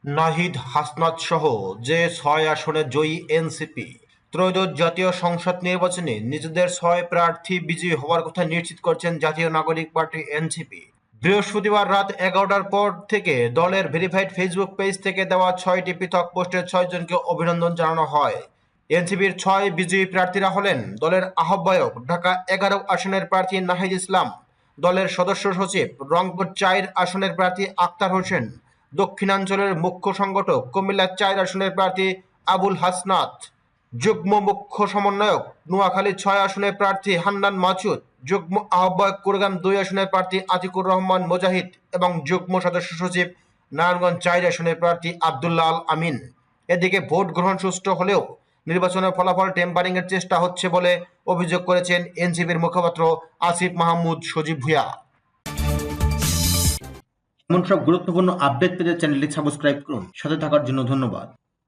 নাহিদ হাসনাত সহ যে ৬ আসনে জয়ী এনসিপি ত্রয়োদশ জাতীয় সংসদ নির্বাচনে নিজেদের ৬ প্রার্থী বিজয়ী হওয়ার কথা নিশ্চিত করেছেন জাতীয় নাগরিক পার্টি এনসিপি। বৃহস্পতিবার রাত ১১টার পর থেকে দলের ভেরিফাইড ফেসবুক পেজ থেকে দেওয়া ৬টি পৃথক পোস্টে ৬ জনকে অভিনন্দন জানানো হয়। এনসিপির ৬ বিজয়ী প্রার্থীরা হলেন দলের আহ্বায়ক ঢাকা ১১ আসনের প্রার্থী নাহিদ ইসলাম, দলের সদস্য সচিব রংপুর ৪ আসনের প্রার্থী আক্তার হোসেন, দক্ষিণাঞ্চলের মুখ্য সংগঠক কুমিল্লা ৪ আসনের প্রার্থী আবুল হাসনাত, যুগ্ম মুখ্য সমন্বয়ক নোয়াখালী ৬ আসনের প্রার্থী হান্নান মাসুদ, যুগ্ম আহ্বায়ক কুড়িগ্রাম ২ আসনের প্রার্থী আতিকুর রহমান মুজাহিদ এবং যুগ্ম সদস্য সচিব নারায়ণগঞ্জ ৪ আসনের প্রার্থী আব্দুল্লাহ আল আমিন। এদিকে ভোট গ্রহণ সুষ্ঠু হলেও নির্বাচনের ফলাফল টেম্পারিং এর চেষ্টা হচ্ছে বলে অভিযোগ করেছেন এনসিপির মুখপাত্র আসিফ মাহমুদ সজীব ভুঁইয়া। এমন সব গুরুত্বপূর্ণ আপডেট পেতে চ্যানেলটি সাবস্ক্রাইব করুন। সাথে থাকার জন্য ধন্যবাদ।